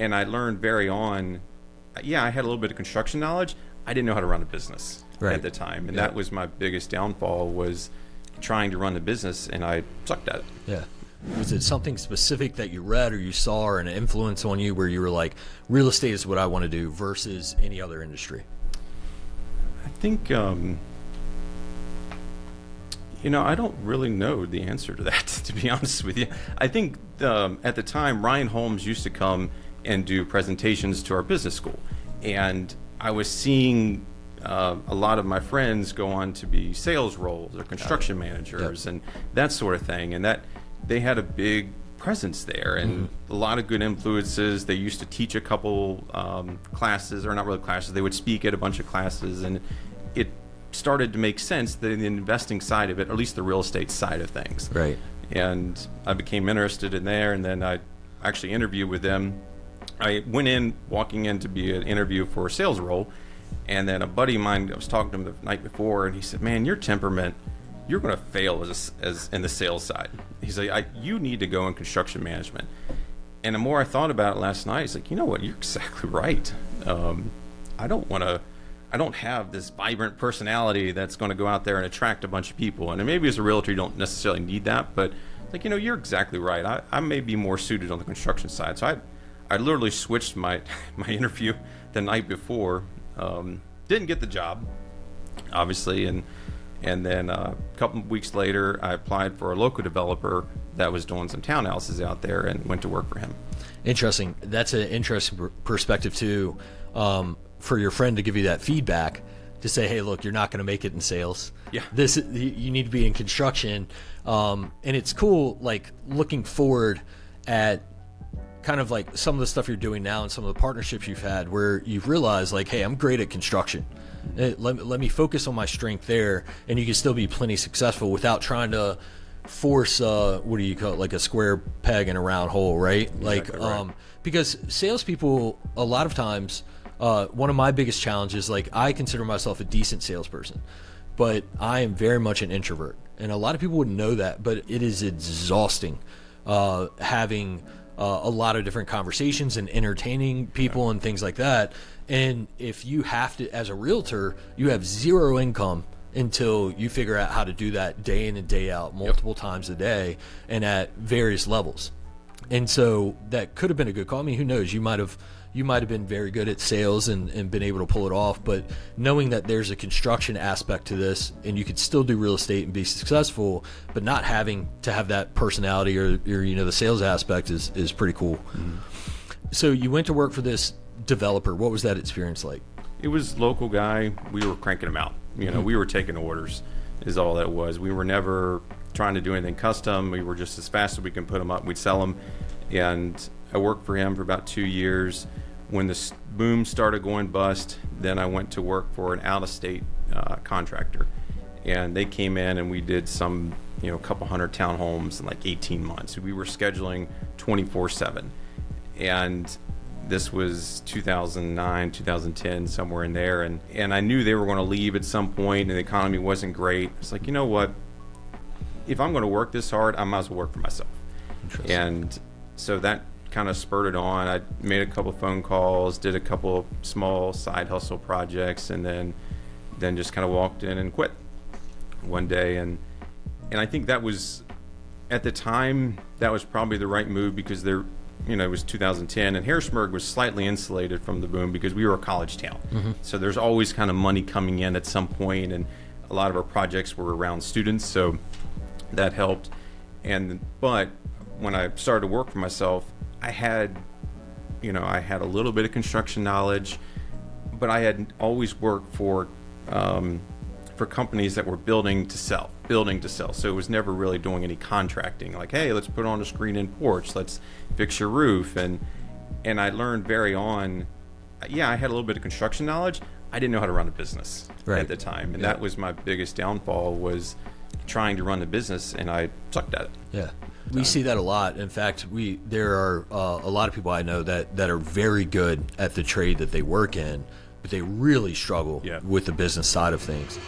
And I learned very on, yeah, I had a little bit of construction knowledge. I didn't know how to run a business at the time. And that was my biggest downfall, was trying to run the business, and I sucked at it. Yeah. Was it something specific that you read or you saw or an influence on you where you were like, real estate is what I want to do versus any other industry? I think, I don't really know the answer to that, to be honest with you. I think at the time, Ryan Holmes used to come and do presentations to our business school. And I was seeing a lot of my friends go on to be sales roles or construction managers and that sort of thing. And that they had a big presence there and a lot of good influences. They used to teach a couple classes, or not really classes. They would speak at a bunch of classes, and it started to make sense, the investing side of it, or at least the real estate side of things. Right. And I became interested in there, and then I actually interviewed with them. I went in, walking in to be an interview for a sales role, and then a buddy of mine, I was talking to him the night before, and he said, "Man, your temperament, you're going to fail as in the sales side." He's like, "You need to go in construction management." And the more I thought about it last night, it's like, you know what, you're exactly right. I don't have this vibrant personality that's going to go out there and attract a bunch of people. And maybe as a realtor, you don't necessarily need that, but like, you're exactly right. I may be more suited on the construction side. So I literally switched my interview the night before. Didn't get the job, obviously, and then a couple of weeks later, I applied for a local developer that was doing some townhouses out there and went to work for him. Interesting. That's an interesting perspective too, for your friend to give you that feedback, to say, hey, look, you're not going to make it in sales. Yeah. You need to be in construction. And it's cool, like, looking forward at kind of like some of the stuff you're doing now and some of the partnerships you've had where you've realized, like, hey, I'm great at construction. Let me focus on my strength there, and you can still be plenty successful without trying to force, what do you call it, like a square peg in a round hole, right? Exactly, like, right. Because salespeople, a lot of times, one of my biggest challenges, like, I consider myself a decent salesperson, but I am very much an introvert. And a lot of people wouldn't know that, but it is exhausting having a lot of different conversations and entertaining people and things like that. And if you have to, as a realtor, you have zero income until you figure out how to do that day in and day out, multiple times a day, and at various levels. And so that could have been a good call. I mean, who knows? You might have been very good at sales and been able to pull it off. But knowing that there's a construction aspect to this, and you could still do real estate and be successful, but not having to have that personality or the sales aspect is pretty cool. Mm-hmm. So you went to work for this developer. What was that experience like? It was local guy. We were cranking them out. We were taking orders is all that was. We were never trying to do anything custom. We were just, as fast as we can put them up, we'd sell them. And I worked for him for about 2 years. When the boom started going bust, then I went to work for an out-of-state contractor. And they came in and we did some, a couple hundred townhomes in like 18 months. We were scheduling 24/7. And this was 2009, 2010, somewhere in there. And I knew they were going to leave at some point and the economy wasn't great. It's like, you know what? If I'm going to work this hard, I might as well work for myself. And so that kind of spurted on. I made a couple phone calls, did a couple small side hustle projects, and then just kind of walked in and quit one day. And I think that was, at the time, that was probably the right move, because it was 2010, and Harrisburg was slightly insulated from the boom because we were a college town. Mm-hmm. So there's always kind of money coming in at some point, and a lot of our projects were around students, so that helped. But when I started to work for myself, I had a little bit of construction knowledge, but I had always worked for companies that were building to sell. So it was never really doing any contracting, like, hey, let's put on a screen-in porch, let's fix your roof. And I learned very on, I had a little bit of construction knowledge. I didn't know how to run a business at the time. And that was my biggest downfall, was trying to run the business, and I sucked at it. Yeah. We see that a lot. In fact, there are a lot of people I know that are very good at the trade that they work in, but they really struggle with the business side of things.